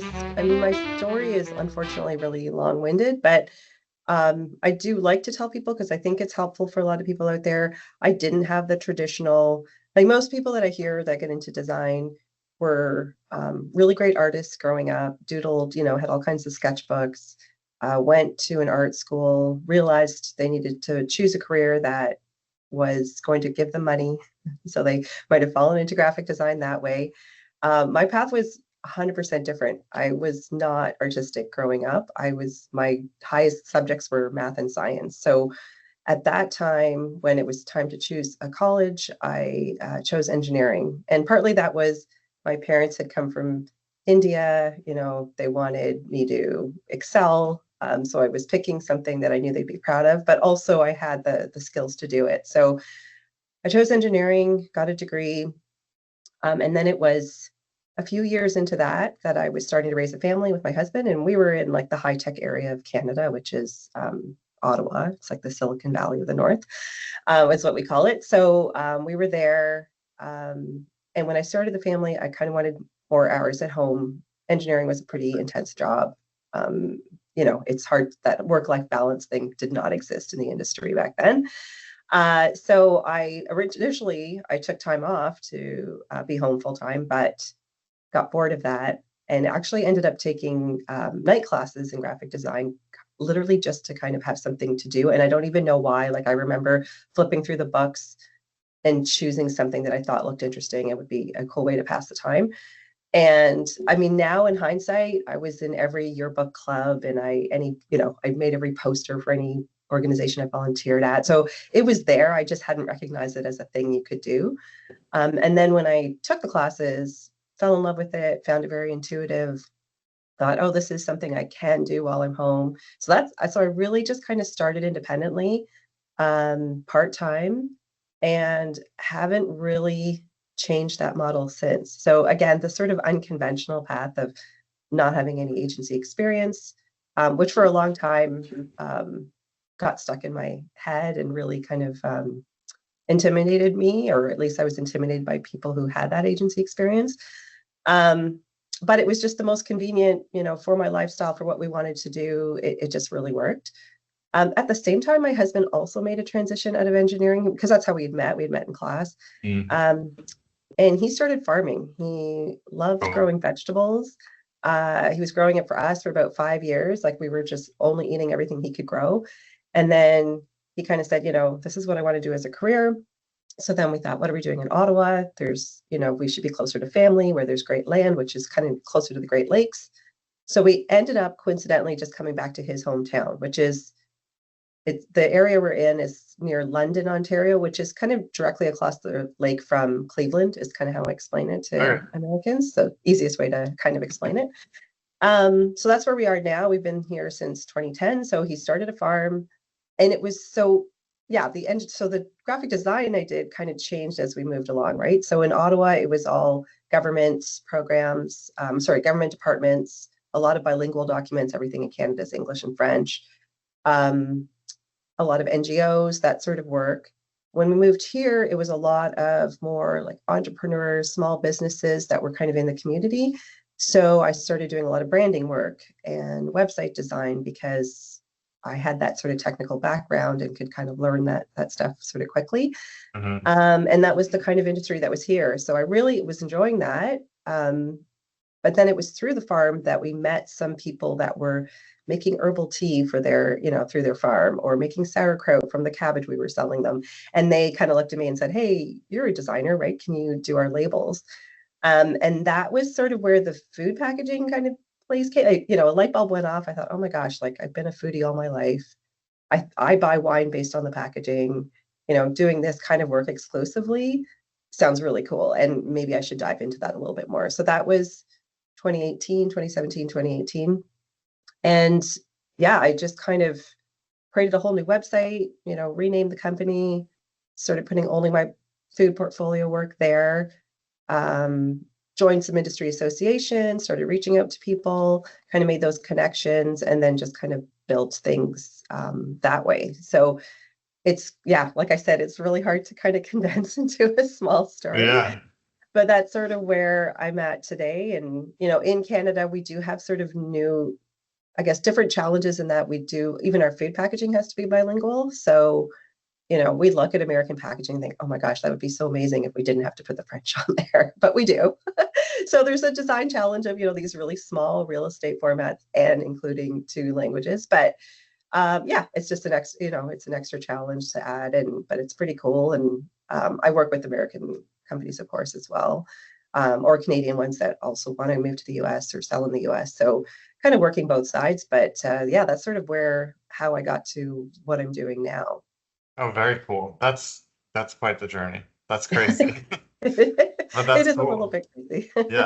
I mean, my story is unfortunately really long-winded, but I do like to tell people because I think it's helpful for a lot of people out there. I didn't have the traditional, like most people that I hear that get into design were really great artists growing up, doodled, had all kinds of sketchbooks, went to an art school, realized they needed to choose a career that was going to give them money. So they might have fallen into graphic design that way. My path was 100% different. I was not artistic growing up. My highest subjects were math and science. So at that time, when it was time to choose a college, I chose engineering. And partly that was my parents had come from India, they wanted me to excel. So I was picking something that I knew they'd be proud of, but also I had the skills to do it. So I chose engineering, got a degree, and then it was a few years into that I was starting to raise a family with my husband, and we were in like the high tech area of Canada, which is Ottawa. It's like the Silicon Valley of the North, is what we call it. So we were there, and when I started the family, I kind of wanted more hours at home. Engineering was a pretty intense job. It's hard, that work-life balance thing did not exist in the industry back then. So initially I took time off to be home full time, but got bored of that and actually ended up taking night classes in graphic design, literally just to kind of have something to do. And I don't even know why. Like I remember flipping through the books and choosing something that I thought looked interesting. It would be a cool way to pass the time. And I mean, now in hindsight, I was in every yearbook club and I made every poster for any organization I volunteered at. So it was there. I just hadn't recognized it as a thing you could do. And then when I took the classes, fell in love with it, found it very intuitive, thought, oh, this is something I can do while I'm home. So I really just kind of started independently, part-time, and haven't really changed that model since. So again, the sort of unconventional path of not having any agency experience, which for a long time got stuck in my head and really kind of intimidated me, or at least I was intimidated by people who had that agency experience. But it was just the most convenient, for my lifestyle, for what we wanted to do. It just really worked. At the same time, my husband also made a transition out of engineering because that's how we had met. We had met in class. Mm. And he started farming. He loved Oh, growing vegetables. He was growing it for us for about 5 years. Like we were just only eating everything he could grow. And then he kind of said, this is what I want to do as a career. So then we thought, what are we doing in Ottawa? We should be closer to family where there's great land, which is kind of closer to the Great Lakes. So we ended up coincidentally just coming back to his hometown, which is the area we're in is near London, Ontario, which is kind of directly across the lake from Cleveland, is kind of how I explain it to okay. Americans. So easiest way to kind of explain it. So that's where we are now. We've been here since 2010. So he started a farm, and it was so the graphic design I did kind of changed as we moved along, right? So in Ottawa, it was all government programs, government departments, a lot of bilingual documents. Everything in Canada is English and French. A lot of NGOs, that sort of work. When we moved here, it was a lot of more like entrepreneurs, small businesses that were kind of in the community. So I started doing a lot of branding work and website design because I had that sort of technical background and could kind of learn that stuff sort of quickly. Mhm. And that was the kind of industry that was here. So I really was enjoying that. But then it was through the farm that we met some people that were making herbal tea for through their farm, or making sauerkraut from the cabbage we were selling them. And they kind of looked at me and said, hey, you're a designer, right? Can you do our labels? And that was sort of where the food packaging kind of place came. A light bulb went off. I thought, oh my gosh, like I've been a foodie all my life. I buy wine based on the packaging. Doing this kind of work exclusively sounds really cool. And maybe I should dive into that a little bit more. So that was 2018, 2017, 2018. And yeah, I just kind of created a whole new website, renamed the company, started putting only my food portfolio work there, um, joined some industry associations, started reaching out to people, kind of made those connections, and then just kind of built things that way. So yeah, like I said, it's really hard to kind of condense into a small story. Yeah. but that's sort of where I'm at today. And, in Canada, we do have sort of new, I guess, different challenges in that we do, even our food packaging has to be bilingual. So, we look at American packaging and think, oh my gosh, that would be so amazing if we didn't have to put the French on there, but we do. So there's a design challenge of, these really small real estate formats and including two languages. But yeah, it's just it's an extra challenge to add, but it's pretty cool. And I work with American companies, of course, as well, or Canadian ones that also want to move to the US or sell in the US. So kind of working both sides. But yeah, that's sort of how I got to what I'm doing now. Oh, very cool. That's quite the journey. That's crazy. But It that's is a little cool. bit crazy. Yeah.